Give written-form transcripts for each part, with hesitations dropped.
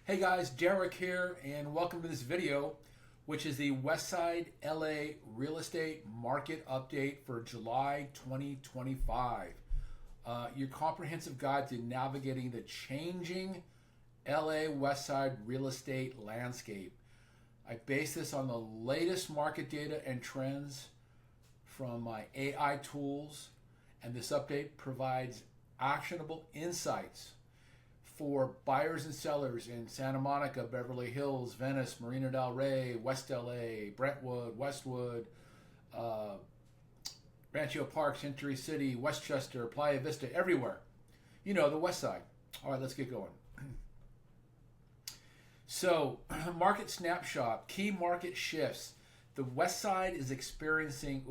Hey guys, Derrick here, and welcome to this video, which is the Westside LA real estate market update for July 2025. Your comprehensive guide to navigating the changing LA Westside real estate landscape. I base this on the latest market data and trends from my AI tools, and this update provides actionable insights for buyers and sellers in Santa Monica, Beverly Hills, Venice, Marina del Rey, West LA, Brentwood, Westwood, Rancho Park, Century City, Westchester, Playa Vista, everywhere. You know, the West Side. All right, let's get going. So, market snapshot, key market shifts. The West Side is experiencing,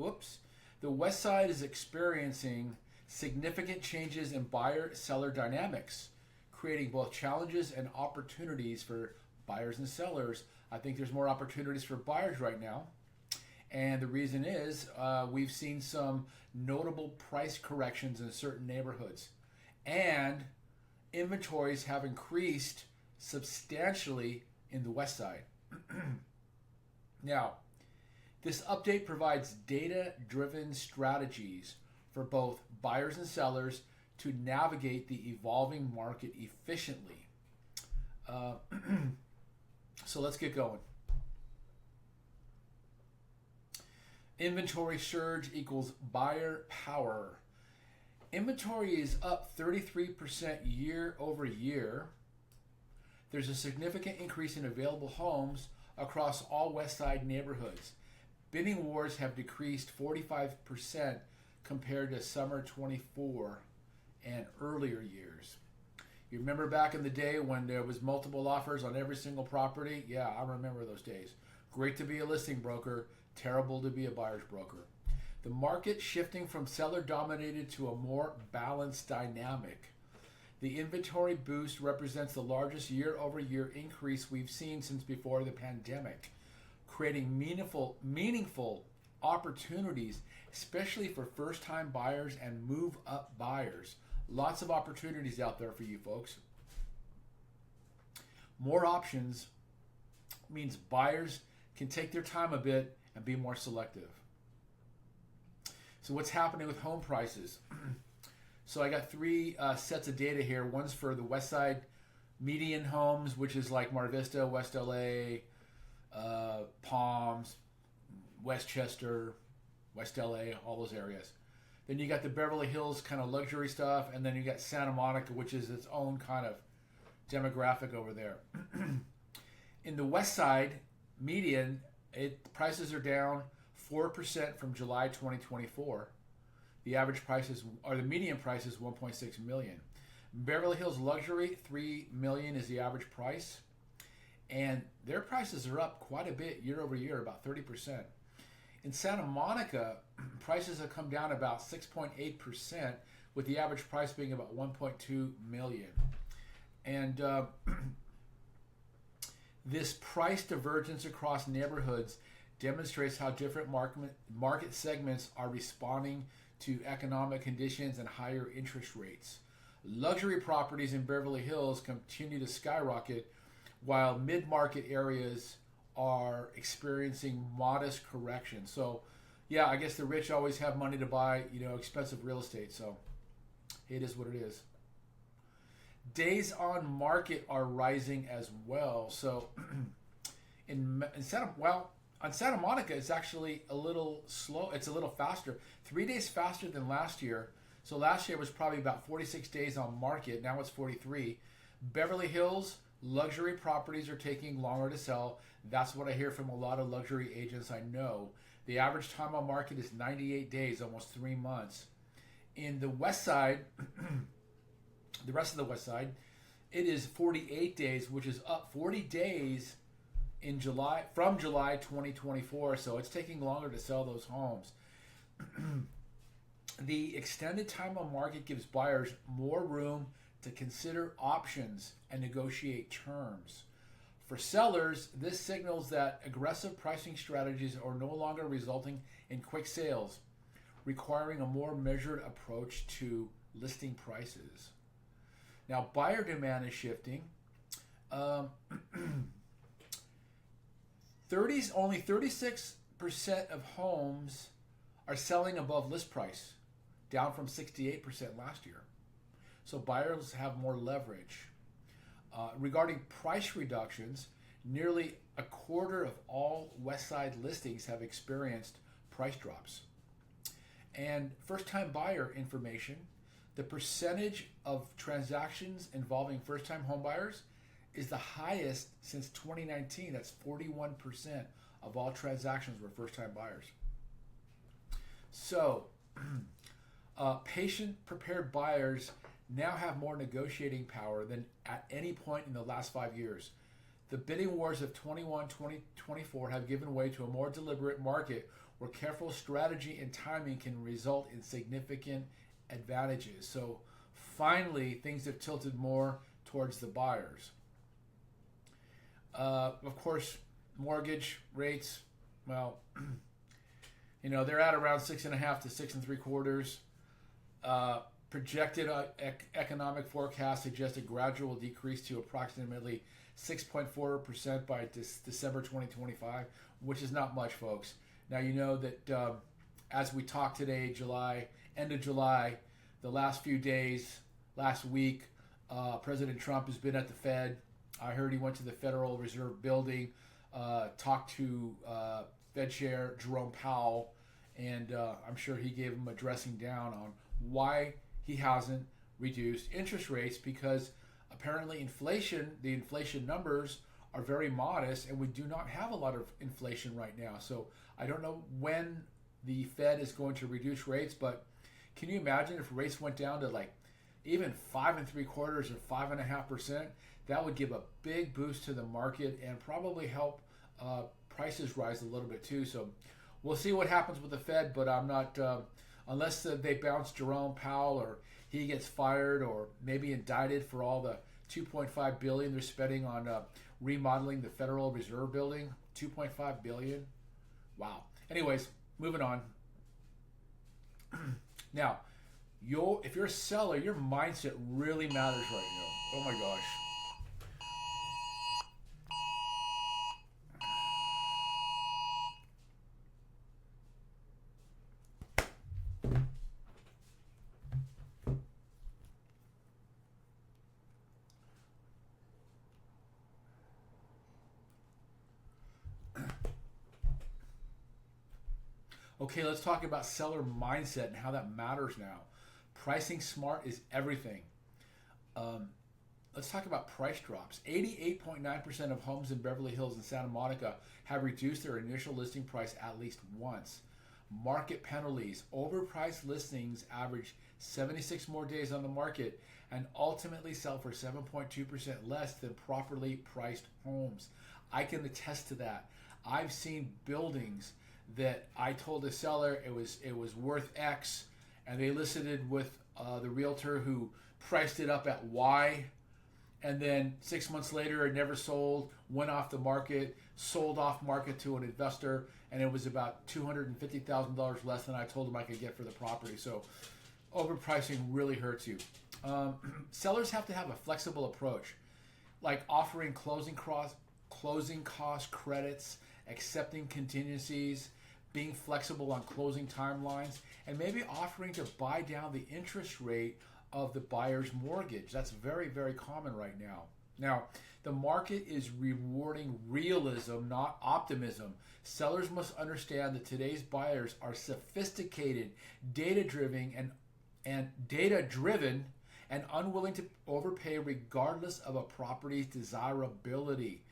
significant changes in buyer-seller dynamics, creating both challenges and opportunities for buyers and sellers. I think there's more opportunities for buyers right now. And the reason is we've seen some notable price corrections in certain neighborhoods. And inventories have increased substantially in the West Side. Now, this update provides data-driven strategies for both buyers and sellers to navigate the evolving market efficiently. So let's get going. Inventory surge equals buyer power. Inventory is up 33% year over year. There's a significant increase in available homes across all West Side neighborhoods. Bidding wars have decreased 45% compared to summer 24 and earlier years. You remember back in the day when there was multiple offers on every single property? Yeah, I remember those days. Great to be a listing broker, terrible to be a buyer's broker. The market shifting from seller dominated to a more balanced dynamic. The inventory boost represents the largest year over year increase we've seen since before the pandemic, creating meaningful opportunities, especially for first time buyers and move up buyers. Lots of opportunities out there for you folks. More options means buyers can take their time a bit and be more selective. So what's happening with home prices? So I got three sets of data here. One's for the West Side median homes, which is like Mar Vista, West LA, Palms, Westchester, West LA, all those areas. Then you got the Beverly Hills kind of luxury stuff, and then you got Santa Monica, which is its own kind of demographic over there. In the West Side median, prices are down 4% from July 2024. The average price is, or the median price is 1.6 million. Beverly Hills luxury, 3 million is the average price. And their prices are up quite a bit year over year, about 30%. In Santa Monica, prices have come down about 6.8%, with the average price being about 1.2 million. And this price divergence across neighborhoods demonstrates how different market segments are responding to economic conditions and higher interest rates. Luxury properties in Beverly Hills continue to skyrocket, while mid-market areas are experiencing modest correction. So, yeah, I guess the rich always have money to buy, expensive real estate. So, it is what it is. Days on market are rising as well. So, on Santa Monica, it's actually a little slow. It's a little faster. 3 days faster than last year. So last year was probably about 46 days on market. Now it's 43. Beverly Hills, luxury properties are taking longer to sell. That's what I hear from a lot of luxury agents I know. The average time on market is 98 days, almost 3 months. In the West Side, the rest of the West Side, it is 48 days, which is up 40 days in July, from July 2024, so it's taking longer to sell those homes. The extended time on market gives buyers more room to consider options and negotiate terms. For sellers, this signals that aggressive pricing strategies are no longer resulting in quick sales, requiring a more measured approach to listing prices. Now, buyer demand is shifting. Um, 30s only 36% of homes are selling above list price, down from 68% last year. So buyers have more leverage. Regarding price reductions, nearly a quarter of all Westside listings have experienced price drops. And first-time buyer information, the percentage of transactions involving first-time home buyers is the highest since 2019. That's 41% of all transactions were first-time buyers. So, patient, prepared buyers now have more negotiating power than at any point in the last 5 years. The bidding wars of 21, 2024 have given way to a more deliberate market where careful strategy and timing can result in significant advantages. So finally, things have tilted more towards the buyers. Of course, mortgage rates, well, they're at around 6.5 to 6.75. Projected economic forecast suggests a gradual decrease to approximately 6.4% by December 2025, which is not much, folks. Now, you know that as we talk today, end of July, the last few days, last week, President Trump has been at the Fed. I heard he went to the Federal Reserve building, talked to Fed Chair Jerome Powell, and I'm sure he gave him a dressing down on why he hasn't reduced interest rates, because apparently the inflation numbers are very modest, and we do not have a lot of inflation right now. So I don't know when the Fed is going to reduce rates, but can you imagine if rates went down to like even 5.75 or 5.5%? That would give a big boost to the market and probably help prices rise a little bit too. So we'll see what happens with the Fed, but I'm not, unless they bounce Jerome Powell or he gets fired or maybe indicted for all the $2.5 billion they're spending on remodeling the Federal Reserve building. $2.5 billion. Wow. Anyways, moving on. Now, if you're a seller, your mindset really matters right now. Oh my gosh. Okay, let's talk about seller mindset and how that matters now. Pricing smart is everything. Let's talk about price drops. 88.9% of homes in Beverly Hills and Santa Monica have reduced their initial listing price at least once. Market penalties. Overpriced listings average 76 more days on the market and ultimately sell for 7.2% less than properly priced homes. I can attest to that. I've seen buildings that I told the seller it was worth X, and they listed it with the realtor who priced it up at Y, and then 6 months later it never sold, went off the market, sold off market to an investor, and it was about $250,000 less than I told them I could get for the property. So overpricing really hurts you. Sellers have to have a flexible approach, like offering closing cost credits, accepting contingencies, being flexible on closing timelines, and maybe offering to buy down the interest rate of the buyer's mortgage. That's very, very common right now. Now, the market is rewarding realism, not optimism. Sellers must understand that today's buyers are sophisticated, data-driven, and unwilling to overpay regardless of a property's desirability.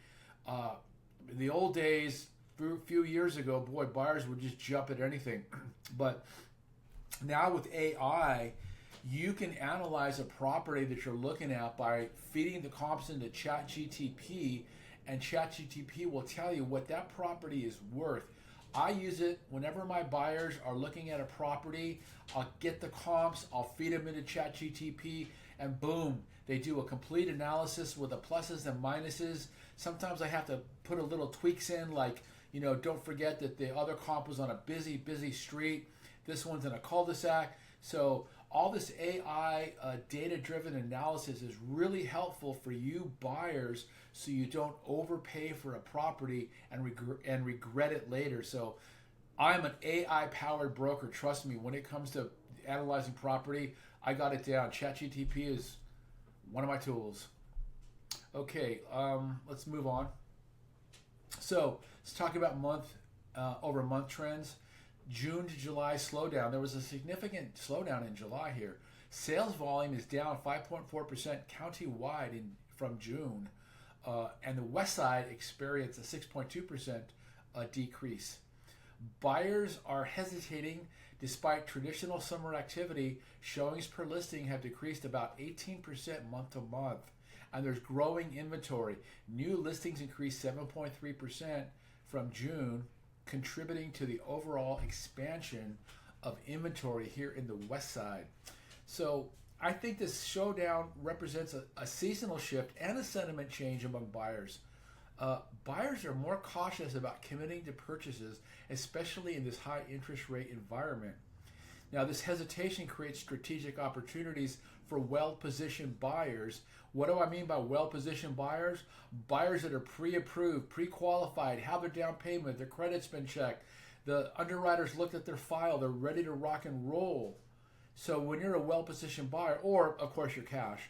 In the old days, a few years ago, boy, buyers would just jump at anything. But now with AI, you can analyze a property that you're looking at by feeding the comps into ChatGPT, and ChatGPT will tell you what that property is worth. I use it whenever my buyers are looking at a property. I'll get the comps, I'll feed them into ChatGPT, and boom, they do a complete analysis with the pluses and minuses. Sometimes I have to put a little tweaks in, like, don't forget that the other comp was on a busy street. This one's in a cul-de-sac. So all this AI data-driven analysis is really helpful for you buyers, so you don't overpay for a property and regret it later. So I'm an AI-powered broker. Trust me, when it comes to analyzing property, I got it down. ChatGPT is one of my tools. Okay, let's move on. So let's talk about over month trends. June to July slowdown. There was a significant slowdown in July here. Sales volume is down 5.4% county-wide from June, and the Westside experienced a 6.2% decrease. Buyers are hesitating despite traditional summer activity. Showings per listing have decreased about 18% month to month, and there's growing inventory. New listings increased 7.3% from June, contributing to the overall expansion of inventory here in the West Side. So I think this showdown represents a seasonal shift and a sentiment change among buyers. Buyers are more cautious about committing to purchases, especially in this high interest rate environment. Now, this hesitation creates strategic opportunities for well-positioned buyers. What do I mean by well-positioned buyers? Buyers that are pre-approved, pre-qualified, have their down payment, their credit's been checked, the underwriters looked at their file, they're ready to rock and roll. So when you're a well-positioned buyer, or of course your cash,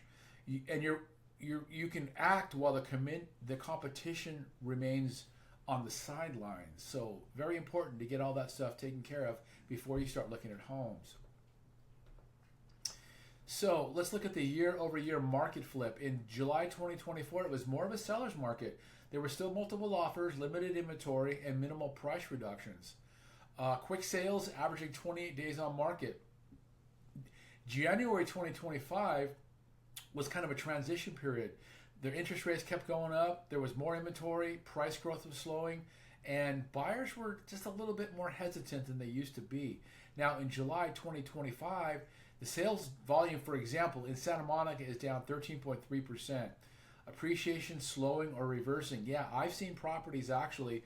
and you can act while the competition remains on the sidelines. So very important to get all that stuff taken care of before you start looking at homes. So let's look at the year-over-year market flip. In July 2024, it was more of a seller's market. There were still multiple offers, limited inventory, and minimal price reductions. Quick sales averaging 28 days on market. January 2025 was kind of a transition period. Their interest rates kept going up. There was more inventory. Price growth was slowing. And buyers were just a little bit more hesitant than they used to be. Now, in July 2025, the sales volume, for example, in Santa Monica is down 13.3%. Appreciation slowing or reversing. Yeah, I've seen properties actually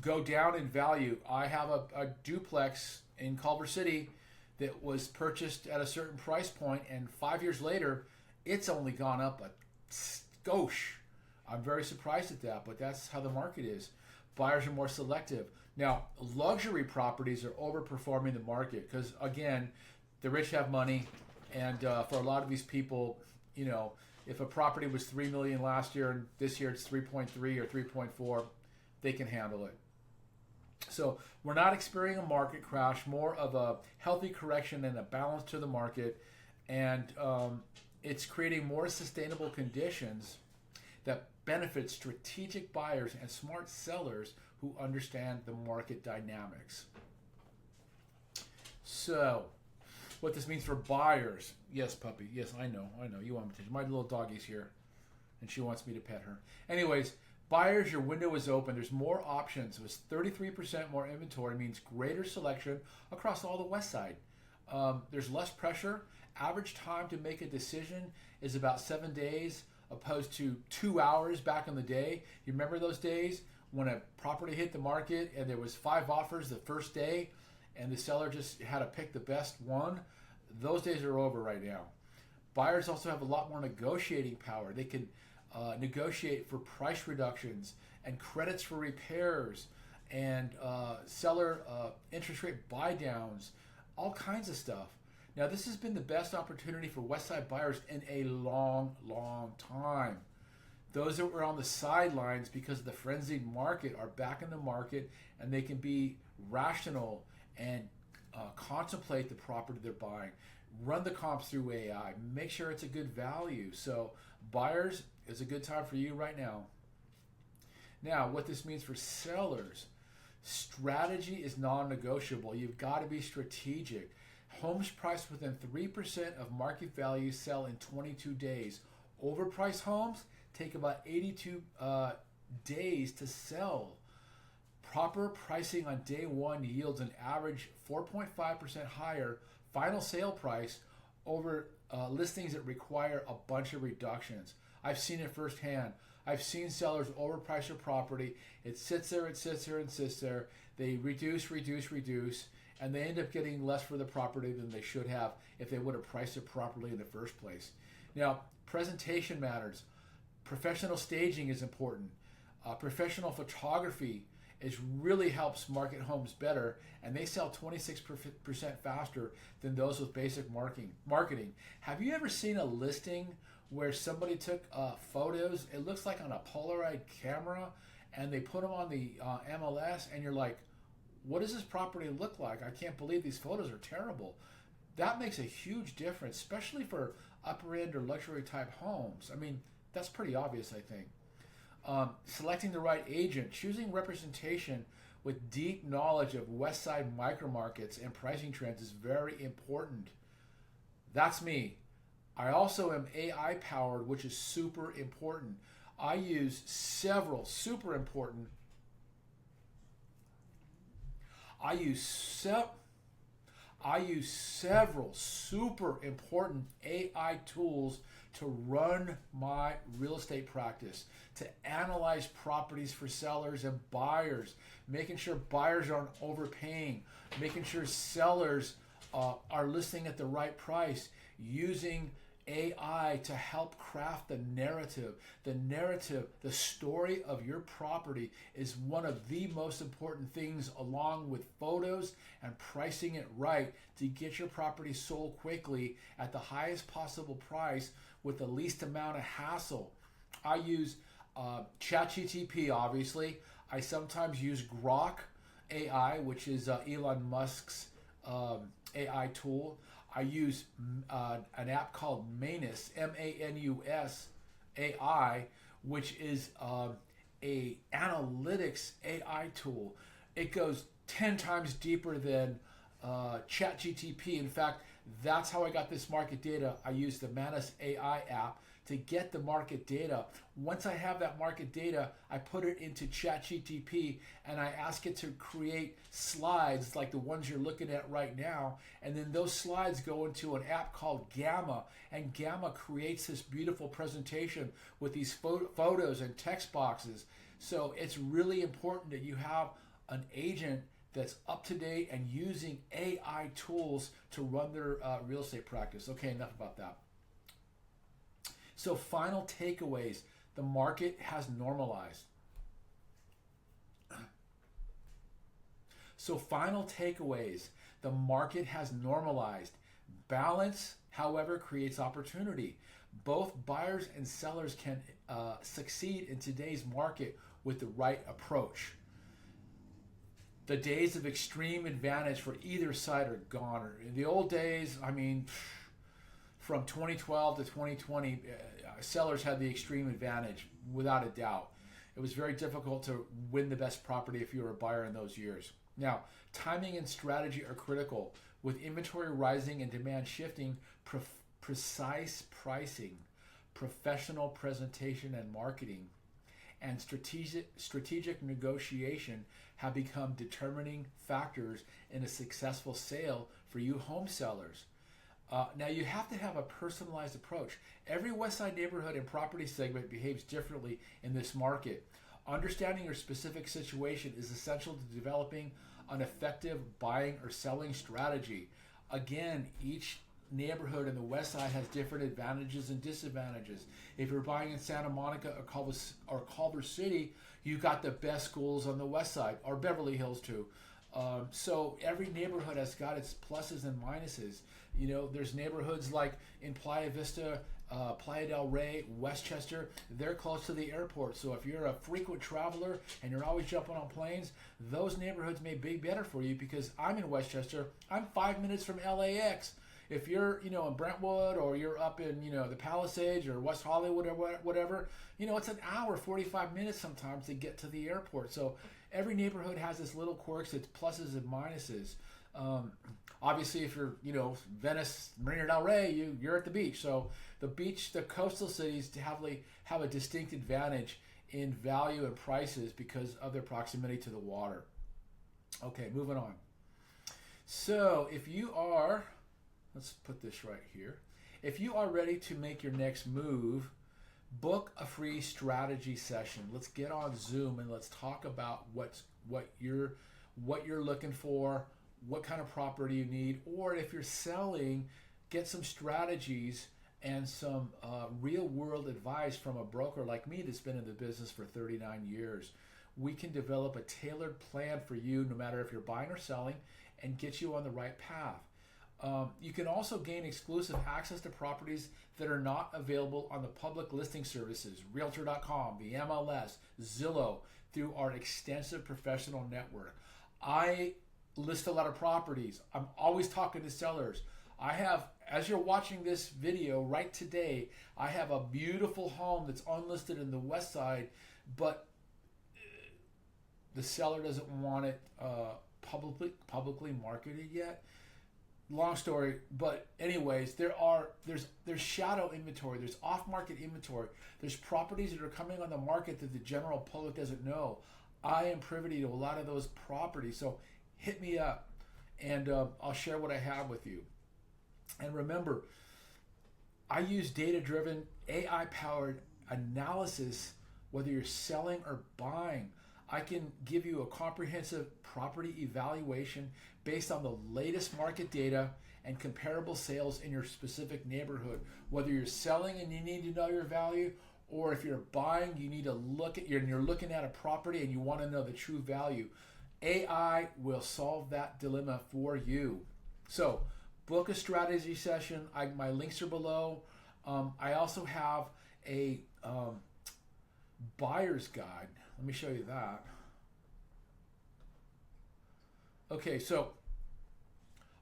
go down in value. I have a duplex in Culver City that was purchased at a certain price point, and 5 years later, it's only gone up a skosh. I'm very surprised at that, but that's how the market is. Buyers are more selective. Now, luxury properties are overperforming the market because, again, the rich have money, and for a lot of these people, you know, if a property was $3 million last year and this year it's 3.3 or 3.4, they can handle it. So we're not experiencing a market crash, more of a healthy correction and a balance to the market, and it's creating more sustainable conditions that benefit strategic buyers and smart sellers who understand the market dynamics. So what this means for buyers. Yes, puppy. Yes, I know. You want me to. My little doggy's here, and she wants me to pet her. Anyways, buyers, your window is open. There's more options. It was 33% more inventory, means greater selection across all the West Side. There's less pressure. Average time to make a decision is about 7 days, opposed to 2 hours back in the day. You remember those days when a property hit the market and there was 5 offers the first day, and the seller just had to pick the best one? Those days are over right now. Buyers also have a lot more negotiating power. They can negotiate for price reductions and credits for repairs and seller interest rate buy downs, all kinds of stuff. Now, this has been the best opportunity for Westside buyers in a long, long time. Those that were on the sidelines because of the frenzied market are back in the market, and they can be rational and contemplate the property they're buying. Run the comps through AI. Make sure it's a good value. So buyers, it's a good time for you right now. Now, what this means for sellers, strategy is non-negotiable. You've got to be strategic. Homes priced within 3% of market value sell in 22 days. Overpriced homes take about 82 days to sell. Proper pricing on day one yields an average 4.5% higher final sale price over listings that require a bunch of reductions. I've seen it firsthand. I've seen sellers overprice their property. It sits there, and sits there. They reduce, and they end up getting less for the property than they should have if they would have priced it properly in the first place. Now, presentation matters. Professional staging is important. Professional photography really helps market homes better, and they sell 26% faster than those with basic marketing. Have you ever seen a listing where somebody took photos? It looks like on a Polaroid camera, and they put them on the MLS, and you're like, what does this property look like? I can't believe these photos are terrible. That makes a huge difference, especially for upper end or luxury type homes. I mean, that's pretty obvious, I think. Selecting the right agent, choosing representation with deep knowledge of Westside micromarkets and pricing trends is very important. That's me. I also am AI powered, which is super important. I use several super important. I use several super important AI tools to run my real estate practice, to analyze properties for sellers and buyers, making sure buyers aren't overpaying, making sure sellers are listing at the right price, using AI to help craft the narrative. The narrative, the story of your property is one of the most important things, along with photos and pricing it right to get your property sold quickly at the highest possible price with the least amount of hassle. I use ChatGPT, obviously. I sometimes use Grok AI, which is Elon Musk's AI tool. I use an app called Manus, MANUS AI, which is a analytics AI tool. It goes 10 times deeper than ChatGPT. In fact, that's how I got this market data. I used the Manus AI app to get the market data. Once I have that market data, I put it into ChatGPT and I ask it to create slides like the ones you're looking at right now. And then those slides go into an app called Gamma, and Gamma creates this beautiful presentation with these photos and text boxes. So it's really important that you have an agent that's up to date and using AI tools to run their real estate practice. Okay, enough about that. So final takeaways, the market has normalized. The market has normalized. Balance, however, creates opportunity. Both buyers and sellers can succeed in today's market with the right approach. The days of extreme advantage for either side are gone. In the old days, I mean, from 2012 to 2020, sellers had the extreme advantage, without a doubt. It was very difficult to win the best property if you were a buyer in those years. Now, timing and strategy are critical. With inventory rising and demand shifting, precise pricing, professional presentation and marketing, and strategic negotiation have become determining factors in a successful sale for you home sellers. Now, you have to have a personalized approach. Every Westside neighborhood and property segment behaves differently in this market. Understanding your specific situation is essential to developing an effective buying or selling strategy. Again, each neighborhood in the Westside has different advantages and disadvantages. If you're buying in Santa Monica or Culver City, you've got the best schools on the Westside, or Beverly Hills too. So every neighborhood has got its pluses and minuses. You know, there's neighborhoods like in Playa Vista, Playa del Rey, Westchester. They're close to the airport. So if you're a frequent traveler and you're always jumping on planes, those neighborhoods may be better for you, because I'm in Westchester. I'm 5 minutes from LAX. If you're, in Brentwood, or you're up in, the Palisades or West Hollywood or whatever, it's an hour, 45 minutes sometimes to get to the airport. So every neighborhood has its little quirks, its pluses and minuses. Obviously, if you're, Venice, Marina del Rey, you're at the beach. So the coastal cities have a distinct advantage in value and prices because of their proximity to the water. Okay, moving on. So if you are, let's put this right here. If you are ready to make your next move, book a free strategy session. Let's get on Zoom and let's talk about what you're looking for, what kind of property you need, or if you're selling, get some strategies and some real world advice from a broker like me that's been in the business for 39 years. We can develop a tailored plan for you no matter if you're buying or selling and get you on the right path. You can also gain exclusive access to properties that are not available on the public listing services, Realtor.com, the MLS, Zillow, through our extensive professional network. I list a lot of properties. I'm always talking to sellers. I have, as you're watching this video right today, I have a beautiful home that's unlisted in the West Side, but the seller doesn't want it publicly marketed yet. Long story, but anyways, there's shadow inventory, there's off-market inventory, there's properties that are coming on the market that the general public doesn't know. I am privy to a lot of those properties, so hit me up, and I'll share what I have with you. And remember, I use data-driven, AI-powered analysis, whether you're selling or buying. I can give you a comprehensive property evaluation based on the latest market data and comparable sales in your specific neighborhood. Whether you're selling and you need to know your value, or if you're buying, you need to look at you're looking at a property and you want to know the true value. AI will solve that dilemma for you. So book a strategy session. My links are below. I also have a buyer's guide. Let me show you that. Okay, so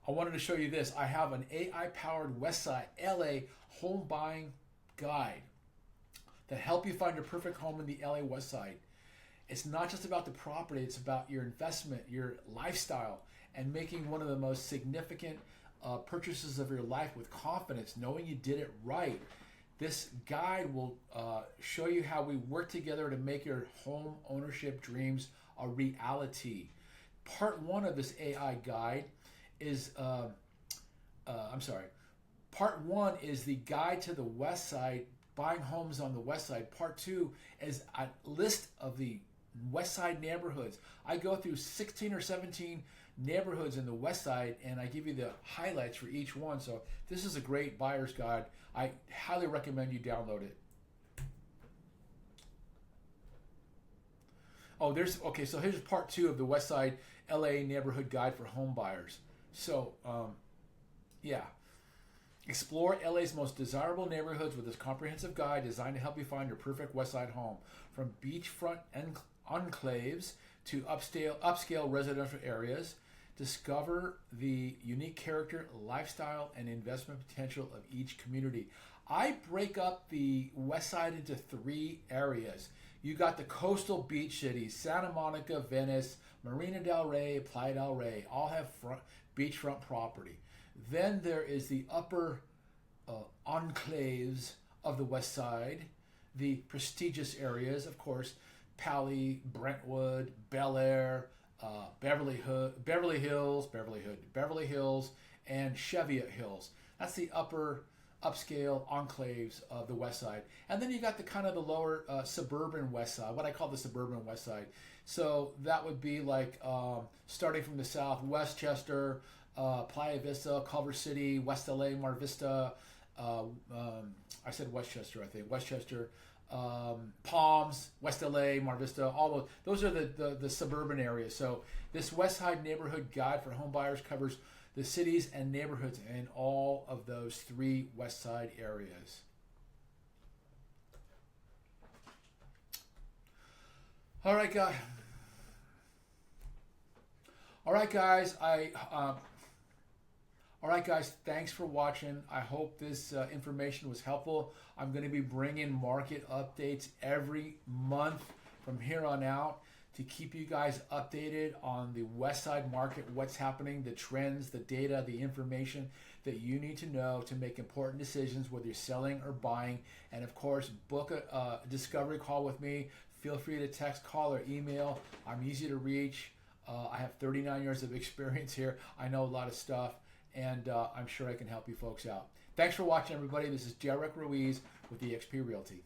I wanted to show you this. I have an AI-powered Westside LA home buying guide that help you find your perfect home in the LA West Side. It's not just about the property, it's about your investment, your lifestyle, and making one of the most significant purchases of your life with confidence, knowing you did it right. This guide will show you how we work together to make your home ownership dreams a reality. Part one of this AI guide is, Part one is the guide to the West Side, buying homes on the West Side. Part two is a list of the West Side neighborhoods. I go through 16 or 17 neighborhoods in the West Side, and I give you the highlights for each one. So this is a great buyer's guide. I highly recommend you download it. Oh, so here's part two of the West Side LA neighborhood guide for home buyers. So, yeah. Explore LA's most desirable neighborhoods with this comprehensive guide designed to help you find your perfect West Side home. From beachfront enclaves to upscale residential areas, discover the unique character, lifestyle, and investment potential of each community. I break up the West Side into three areas. You got the coastal beach cities, Santa Monica, Venice, Marina del Rey, Playa del Rey, all have beachfront property. Then there is the upper enclaves of the West Side, the prestigious areas, of course, Pali, Brentwood, Bel Air, Beverly Hills, and Cheviot Hills. That's the upper upscale enclaves of the West Side. And then you got the kind of the lower suburban West Side, what I call the suburban West Side. So that would be like starting from the south, Westchester, Playa Vista, Culver City, West LA, Mar Vista. I said Westchester, I think. Westchester, Palms, West LA, Mar Vista, all those are the suburban areas. So this West Side neighborhood guide for home buyers covers the cities and neighborhoods in all of those three West Side areas. All right, guys. All right, guys, thanks for watching. I hope this information was helpful. I'm going to be bringing market updates every month from here on out to keep you guys updated on the West Side market, what's happening, the trends, the data, the information that you need to know to make important decisions, whether you're selling or buying. And of course, book a discovery call with me. Feel free to text, call, or email. I'm easy to reach. I have 39 years of experience here. I know a lot of stuff, and I'm sure I can help you folks out. Thanks for watching, everybody. This is Derrick Ruiz with eXp Realty.